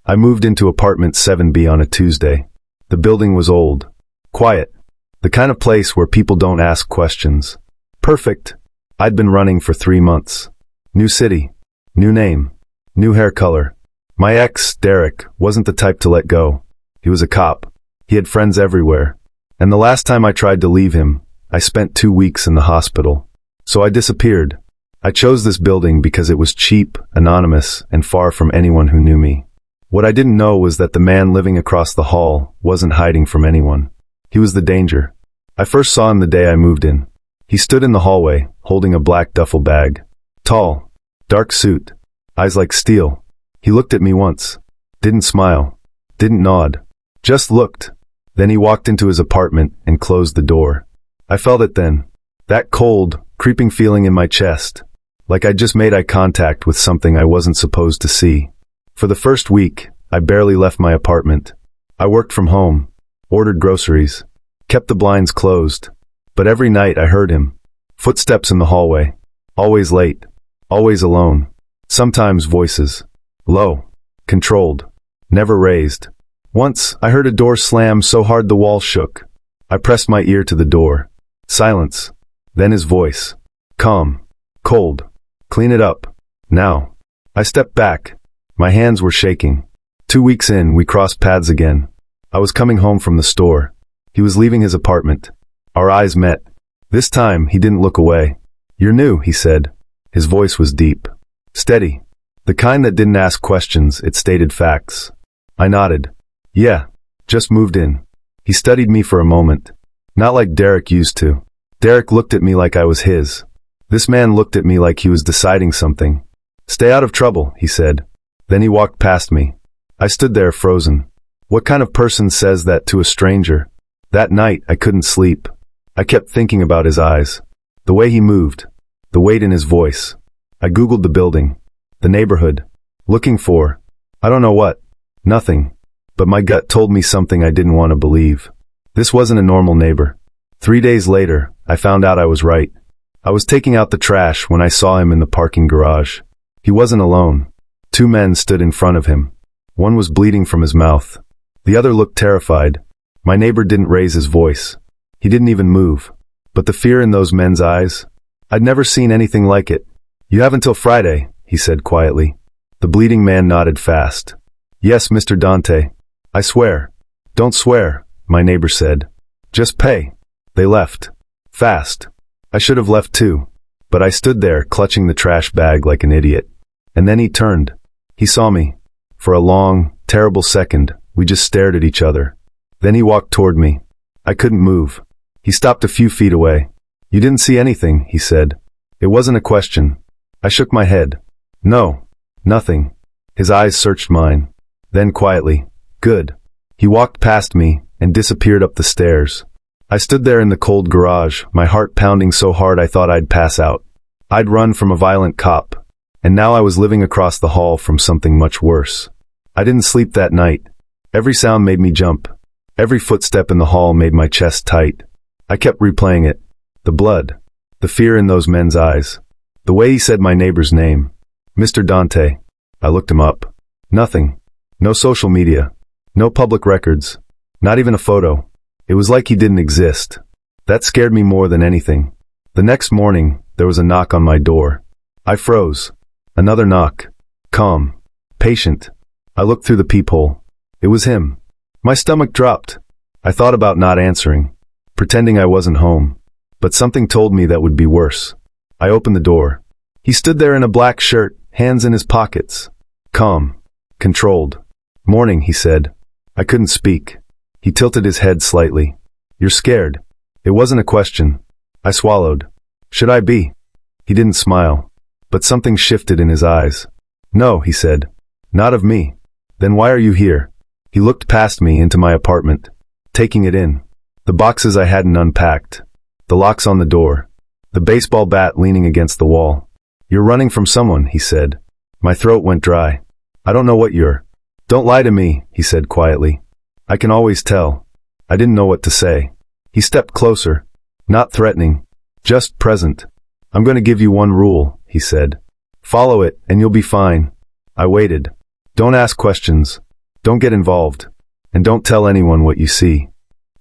I moved into apartment 7B on a Tuesday. The building was old. Quiet. The kind of place where people don't ask questions. Perfect. I'd been running for 3 months. New city. New name. New hair color. My ex, Derek, wasn't the type to let go. He was a cop. He had friends everywhere. And the last time I tried to leave him, I spent 2 weeks in the hospital. So I disappeared. I chose this building because it was cheap, anonymous, and far from anyone who knew me. What I didn't know was that the man living across the hall wasn't hiding from anyone. He was the danger. I first saw him the day I moved in. He stood in the hallway, holding a black duffel bag. Tall, dark suit, eyes like steel. He looked at me once. Didn't smile. Didn't nod. Just looked. Then he walked into his apartment and closed the door. I felt it then. That cold, creeping feeling in my chest. Like I'd just made eye contact with something I wasn't supposed to see. For the first week, I barely left my apartment. I worked from home, ordered groceries, kept the blinds closed. But every night I heard him. Footsteps in the hallway. Always late. Always alone. Sometimes voices. Low. Controlled. Never raised. Once, I heard a door slam so hard the wall shook. I pressed my ear to the door. Silence. Then his voice. Calm. Cold. Clean it up. Now. I stepped back. My hands were shaking. 2 weeks in, we crossed paths again. I was coming home from the store. He was leaving his apartment. Our eyes met. This time, he didn't look away. "You're new," he said. His voice was deep. Steady. The kind that didn't ask questions, it stated facts. I nodded. "Yeah. Just moved in." He studied me for a moment. Not like Derek used to. Derek looked at me like I was his. This man looked at me like he was deciding something. "Stay out of trouble," he said. Then he walked past me. I stood there frozen. What kind of person says that to a stranger? That night, I couldn't sleep. I kept thinking about his eyes. The way he moved. The weight in his voice. I Googled the building. The neighborhood. Looking for, I don't know what. Nothing. But my gut told me something I didn't want to believe. This wasn't a normal neighbor. 3 days later, I found out I was right. I was taking out the trash when I saw him in the parking garage. He wasn't alone. 2 men stood in front of him. One was bleeding from his mouth. The other looked terrified. My neighbor didn't raise his voice. He didn't even move. But the fear in those men's eyes, I'd never seen anything like it. "You have until Friday," he said quietly. The bleeding man nodded fast. "Yes, Mr. Dante. I swear." "Don't swear," my neighbor said. "Just pay." They left. Fast. I should have left too. But I stood there, clutching the trash bag like an idiot. And then he turned. He saw me. For a long, terrible second, we just stared at each other. Then he walked toward me. I couldn't move. He stopped a few feet away. "You didn't see anything," he said. It wasn't a question. I shook my head. "No. Nothing." His eyes searched mine. Then quietly, "Good." He walked past me and disappeared up the stairs. I stood there in the cold garage, my heart pounding so hard I thought I'd pass out. I'd run from a violent cop. And now I was living across the hall from something much worse. I didn't sleep that night. Every sound made me jump. Every footstep in the hall made my chest tight. I kept replaying it. The blood. The fear in those men's eyes. The way he said my neighbor's name. Mr. Dante. I looked him up. Nothing. No social media. No public records. Not even a photo. It was like he didn't exist. That scared me more than anything. The next morning, there was a knock on my door. I froze. Another knock. Calm. Patient. I looked through the peephole. It was him. My stomach dropped. I thought about not answering, pretending I wasn't home. But something told me that would be worse. I opened the door. He stood there in a black shirt, hands in his pockets. Calm. Controlled. "Morning," he said. I couldn't speak. He tilted his head slightly. "You're scared." It wasn't a question. I swallowed. "Should I be?" He didn't smile. But something shifted in his eyes. "No," he said. "Not of me." "Then why are you here?" He looked past me into my apartment, taking it in. The boxes I hadn't unpacked. The locks on the door. The baseball bat leaning against the wall. "You're running from someone," he said. My throat went dry. "I don't know what you're." "Don't lie to me," he said quietly. "I can always tell." I didn't know what to say. He stepped closer. Not threatening. Just present. "I'm going to give you one rule," he said. "Follow it, and you'll be fine." I waited. "Don't ask questions. Don't get involved. And don't tell anyone what you see.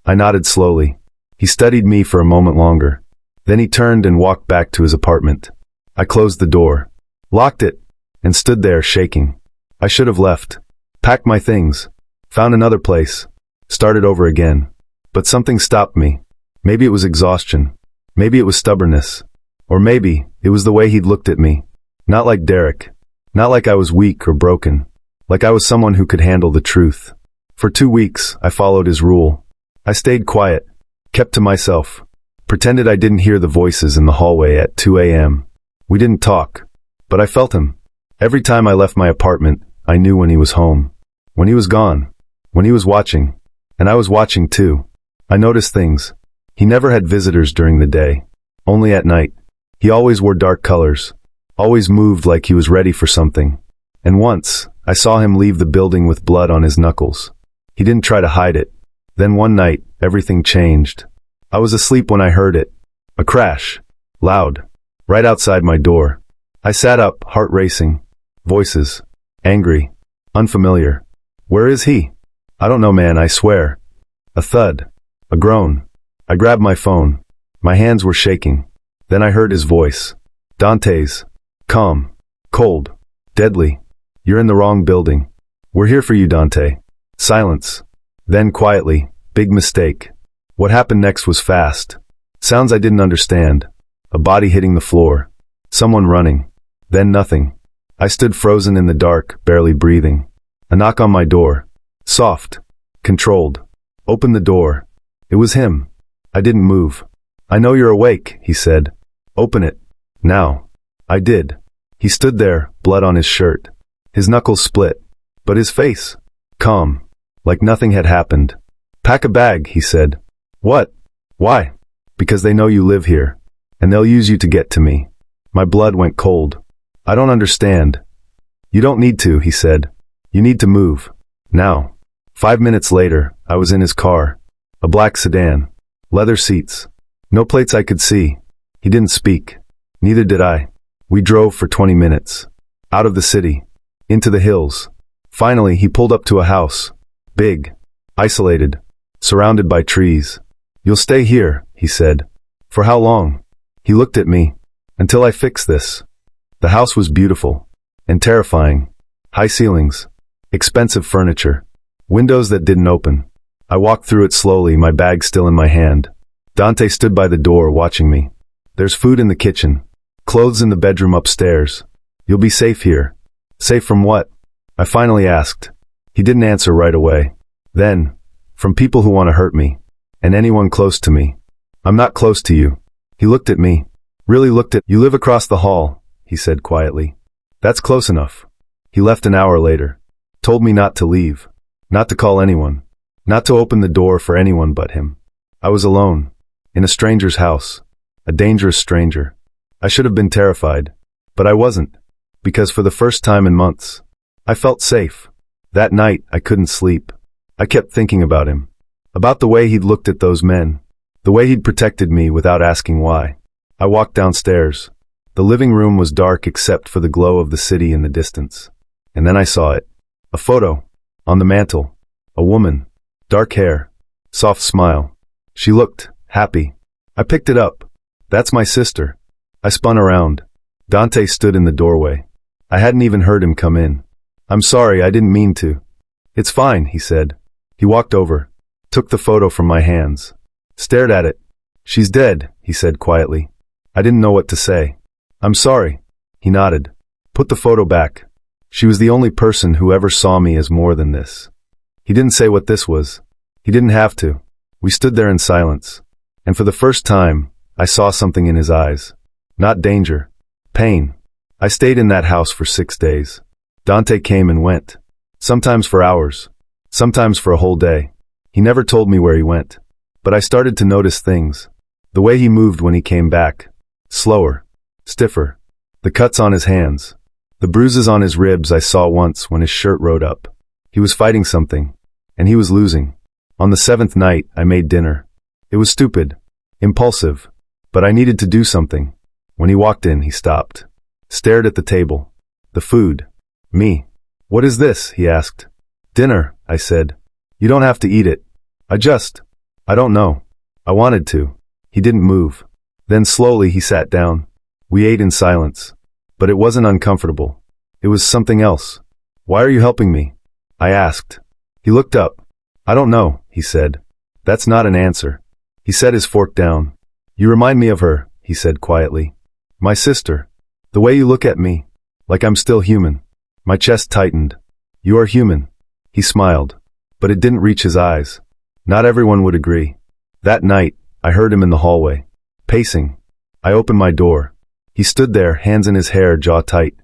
I nodded slowly. He studied me for a moment longer. Then he turned and walked back to his apartment. I closed the door, locked it, and stood there shaking. I should have left, packed my things, found another place, started over again. But something stopped me. Maybe it was exhaustion. Maybe it was stubbornness. Or maybe it was the way he'd looked at me. Not like Derek. Not like I was weak or broken. Like I was someone who could handle the truth. For 2 weeks, I followed his rule. I stayed quiet, kept to myself, pretended I didn't hear the voices in the hallway at 2 a.m. We didn't talk, but I felt him. Every time I left my apartment, I knew when he was home. When he was gone. When he was watching. And I was watching too. I noticed things. He never had visitors during the day. Only at night. He always wore dark colors. Always moved like he was ready for something. And once, I saw him leave the building with blood on his knuckles. He didn't try to hide it. Then one night, everything changed. I was asleep when I heard it. A crash. Loud. Right outside my door. I sat up, heart racing. Voices. Angry. Unfamiliar. Where is he? I don't know, man, I swear. A thud. A groan. I grabbed my phone. My hands were shaking. Then I heard his voice. Dante's. Calm. Cold. Deadly. You're in the wrong building. We're here for you, Dante. Silence. Then quietly, big mistake. What happened next was fast. Sounds I didn't understand. A body hitting the floor. Someone running. Then nothing. I stood frozen in the dark, barely breathing. A knock on my door. Soft. Controlled. Opened the door. It was him. I didn't move. I know you're awake, he said. Open it. Now. I did. He stood there, blood on his shirt. His knuckles split. But his face. Calm. Like nothing had happened. Pack a bag, he said. What? Why? Because they know you live here. And they'll use you to get to me. My blood went cold. I don't understand. You don't need to, he said. You need to move. Now. 5 minutes later, I was in his car. A black sedan. Leather seats. No plates I could see. He didn't speak. Neither did I. We drove for 20 minutes. Out of the city. Into the hills. Finally, he pulled up to a house. Big. Isolated. Surrounded by trees. You'll stay here, he said. For how long? He looked at me. Until I fix this. The house was beautiful. And terrifying. High ceilings. Expensive furniture. Windows that didn't open. I walked through it slowly, my bag still in my hand. Dante stood by the door watching me. There's food in the kitchen. Clothes in the bedroom upstairs. You'll be safe here. Safe from what? I finally asked. He didn't answer right away. Then, from people who want to hurt me. And anyone close to me. I'm not close to you. He looked at me. Really looked at. You live across the hall, he said quietly. That's close enough. He left an hour later. Told me not to leave. Not to call anyone. Not to open the door for anyone but him. I was alone. In a stranger's house. A dangerous stranger. I should have been terrified. But I wasn't. Because for the first time in months, I felt safe. That night, I couldn't sleep. I kept thinking about him. About the way he'd looked at those men. The way he'd protected me without asking why. I walked downstairs. The living room was dark except for the glow of the city in the distance. And then I saw it. A photo. On the mantel. A woman. Dark hair. Soft smile. She looked happy. I picked it up. That's my sister. I spun around. Dante stood in the doorway. I hadn't even heard him come in. I'm sorry, I didn't mean to. It's fine, he said. He walked over. Took the photo from my hands. Stared at it. She's dead, he said quietly. I didn't know what to say. I'm sorry. He nodded. Put the photo back. She was the only person who ever saw me as more than this. He didn't say what this was. He didn't have to. We stood there in silence. And for the first time, I saw something in his eyes. Not danger. Pain. I stayed in that house for 6 days. Dante came and went. Sometimes for hours. Sometimes for a whole day. He never told me where he went. But I started to notice things. The way he moved when he came back. Slower. Stiffer. The cuts on his hands. The bruises on his ribs I saw once when his shirt rode up. He was fighting something. And he was losing. On the 7th night, I made dinner. It was stupid. Impulsive. But I needed to do something. When he walked in, he stopped. Stared at the table. The food. Me. What is this? He asked. Dinner, I said. You don't have to eat it. I don't know. I wanted to. He didn't move. Then slowly he sat down. We ate in silence. But it wasn't uncomfortable. It was something else. Why are you helping me? I asked. He looked up. I don't know, he said. That's not an answer. He set his fork down. You remind me of her, he said quietly. My sister. The way you look at me. Like I'm still human. My chest tightened. You are human. He smiled. But it didn't reach his eyes. Not everyone would agree. That night, I heard him in the hallway. Pacing. I opened my door. He stood there, hands in his hair, jaw tight.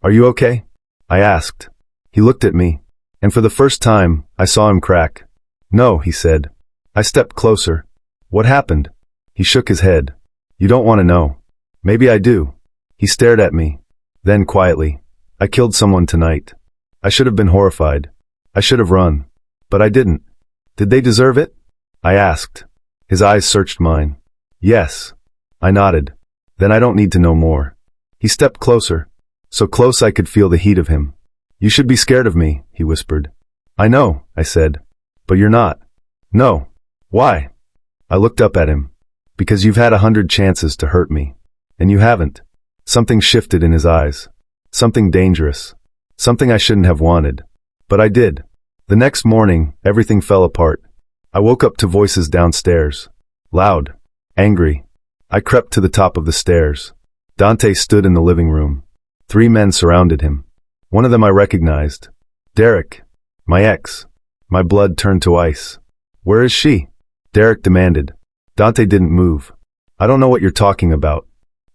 Are you okay? I asked. He looked at me. And for the first time, I saw him crack. No, he said. I stepped closer. What happened? He shook his head. You don't want to know. Maybe I do. He stared at me. Then quietly. I killed someone tonight. I should have been horrified. I should have run. But I didn't. Did they deserve it? I asked. His eyes searched mine. Yes. I nodded. Then I don't need to know more. He stepped closer. So close I could feel the heat of him. You should be scared of me, he whispered. I know, I said. But you're not. No. Why? I looked up at him. Because you've had 100 chances to hurt me. And you haven't. Something shifted in his eyes. Something dangerous. Something I shouldn't have wanted. But I did. The next morning, everything fell apart. I woke up to voices downstairs. Loud. Angry. I crept to the top of the stairs. Dante stood in the living room. 3 men surrounded him. One of them I recognized. Derek. My ex. My blood turned to ice. Where is she? Derek demanded. Dante didn't move. I don't know what you're talking about.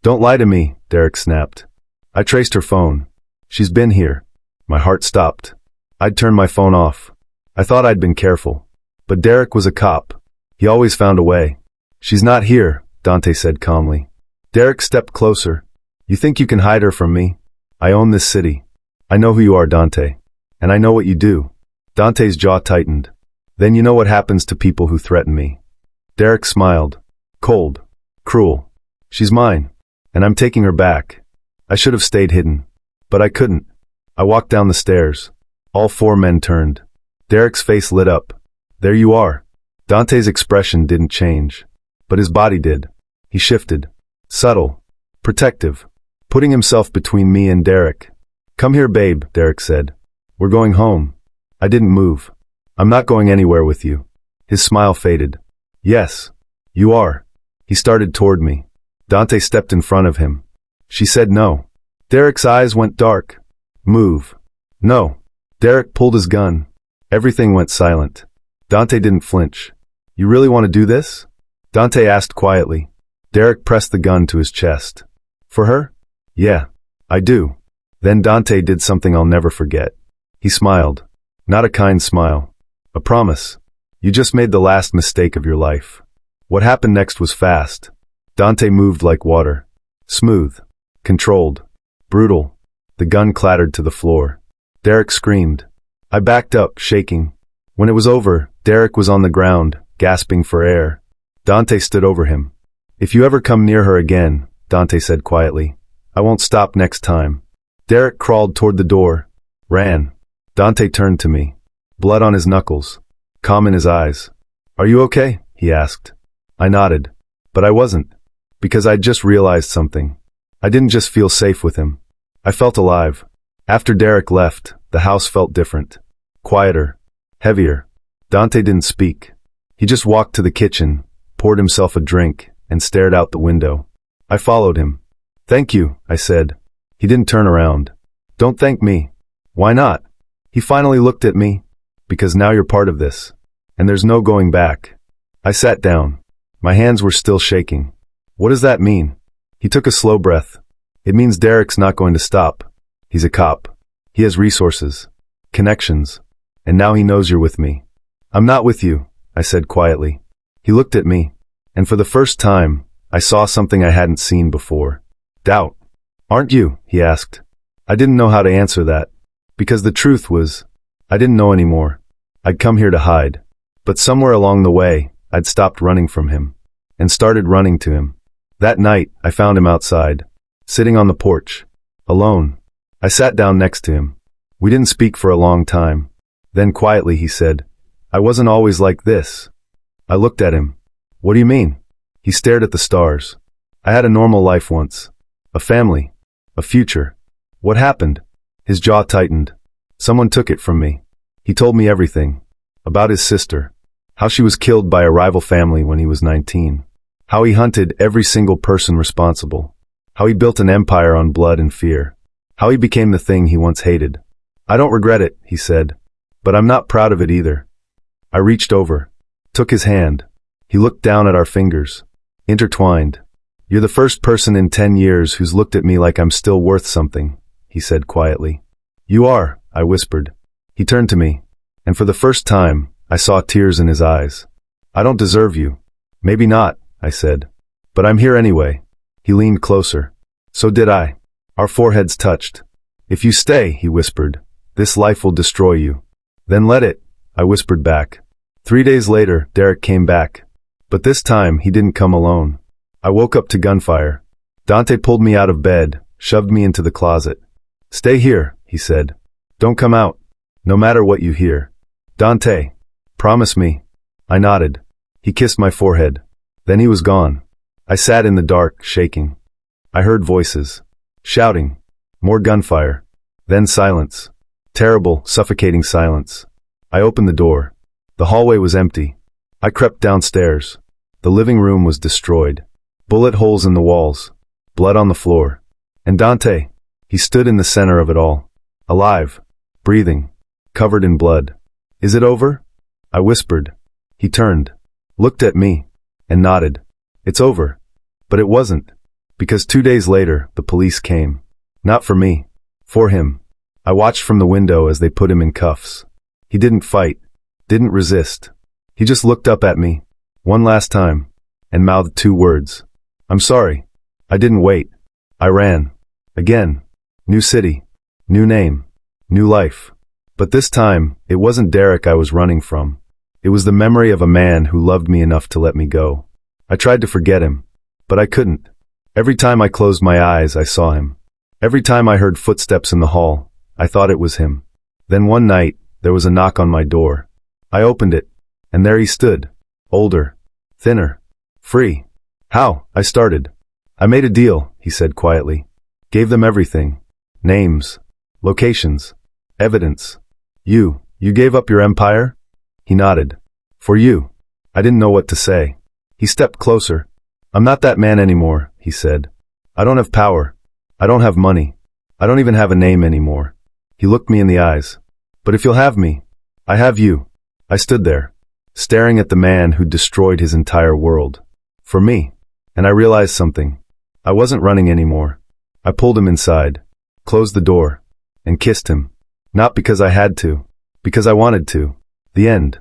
Don't lie to me, Derek snapped. I traced her phone. She's been here. My heart stopped. I'd turned my phone off. I thought I'd been careful. But Derek was a cop. He always found a way. She's not here, Dante said calmly. Derek stepped closer. You think you can hide her from me? I own this city. I know who you are, Dante. And I know what you do. Dante's jaw tightened. Then you know what happens to people who threaten me. Derek smiled. Cold. Cruel. She's mine. And I'm taking her back. I should have stayed hidden. But I couldn't. I walked down the stairs. All 4 men turned. Derek's face lit up. There you are. Dante's expression didn't change. But his body did. He shifted. Subtle. Protective. Putting himself between me and Derek. Come here, babe, Derek said. We're going home. I didn't move. I'm not going anywhere with you. His smile faded. Yes. You are. He started toward me. Dante stepped in front of him. She said no. Derek's eyes went dark. Move. No. Derek pulled his gun. Everything went silent. Dante didn't flinch. You really want to do this? Dante asked quietly. Derek pressed the gun to his chest. For her? Yeah. I do. Then Dante did something I'll never forget. He smiled. Not a kind smile. A promise. You just made the last mistake of your life. What happened next was fast. Dante moved like water. Smooth. Controlled. Brutal. The gun clattered to the floor. Derek screamed. I backed up, shaking. When it was over, Derek was on the ground, gasping for air. Dante stood over him. If you ever come near her again, Dante said quietly, I won't stop next time. Derek crawled toward the door. Ran. Dante turned to me. Blood on his knuckles. Calm in his eyes. Are you okay? He asked. I nodded. But I wasn't. Because I'd just realized something. I didn't just feel safe with him. I felt alive. After Derek left, the house felt different. Quieter. Heavier. Dante didn't speak. He just walked to the kitchen, poured himself a drink, and stared out the window. I followed him. Thank you, I said. He didn't turn around. Don't thank me. Why not? He finally looked at me. Because now you're part of this. And there's no going back. I sat down. My hands were still shaking. What does that mean? He took a slow breath. It means Derek's not going to stop. He's a cop. He has resources. Connections. And now he knows you're with me. I'm not with you, I said quietly. He looked at me. And for the first time, I saw something I hadn't seen before. Doubt. Aren't you? He asked. I didn't know how to answer that. Because the truth was, I didn't know anymore. I'd come here to hide. But somewhere along the way, I'd stopped running from him. And started running to him. That night, I found him outside. Sitting on the porch. Alone. I sat down next to him. We didn't speak for a long time. Then quietly he said, "I wasn't always like this." I looked at him. "What do you mean?" He stared at the stars. "I had a normal life once. A family. A future. What happened?" His jaw tightened. "Someone took it from me." He told me everything. About his sister. How she was killed by a rival family when he was 19. How he hunted every single person responsible. How he built an empire on blood and fear. How he became the thing he once hated. "I don't regret it," he said. "But I'm not proud of it either." I reached over. Took his hand. He looked down at our fingers. Intertwined. "You're the first person in 10 years who's looked at me like I'm still worth something," he said quietly. "You are," I whispered. He turned to me, and for the first time, I saw tears in his eyes. "I don't deserve you." "Maybe not," I said. "But I'm here anyway." He leaned closer. So did I. Our foreheads touched. "If you stay," he whispered, "this life will destroy you." "Then let it," I whispered back. 3 days later, Derek came back. But this time, he didn't come alone. I woke up to gunfire. Dante pulled me out of bed, shoved me into the closet. "Stay here," he said. "Don't come out. No matter what you hear." "Dante, promise me." I nodded. He kissed my forehead. Then he was gone. I sat in the dark, shaking. I heard voices. Shouting. More gunfire. Then silence. Terrible, suffocating silence. I opened the door. The hallway was empty. I crept downstairs. The living room was destroyed. Bullet holes in the walls. Blood on the floor. And Dante, he stood in the center of it all. Alive. Breathing. Covered in blood. "Is it over?" I whispered. He turned. Looked at me. And nodded. "It's over." But it wasn't. Because 2 days later, the police came. Not for me. For him. I watched from the window as they put him in cuffs. He didn't fight. Didn't resist. He just looked up at me. One last time. And mouthed 2 words. "I'm sorry." I didn't wait. I ran. Again. New city. New name. New life. But this time, it wasn't Derek I was running from. It was the memory of a man who loved me enough to let me go. I tried to forget him. But I couldn't. Every time I closed my eyes, I saw him. Every time I heard footsteps in the hall, I thought it was him. Then one night, there was a knock on my door. I opened it, and there he stood. Older. Thinner. Free. "How?" I started. "I made a deal," he said quietly. "Gave them everything. Names. Locations. Evidence. You gave up your empire?" He nodded. "For you." I didn't know what to say. He stepped closer. "I'm not that man anymore," he said. "I don't have power. I don't have money. I don't even have a name anymore." He looked me in the eyes. "But if you'll have me, I have you." I stood there, staring at the man who'd destroyed his entire world. For me. And I realized something. I wasn't running anymore. I pulled him inside, closed the door, and kissed him. Not because I had to, because I wanted to. The end.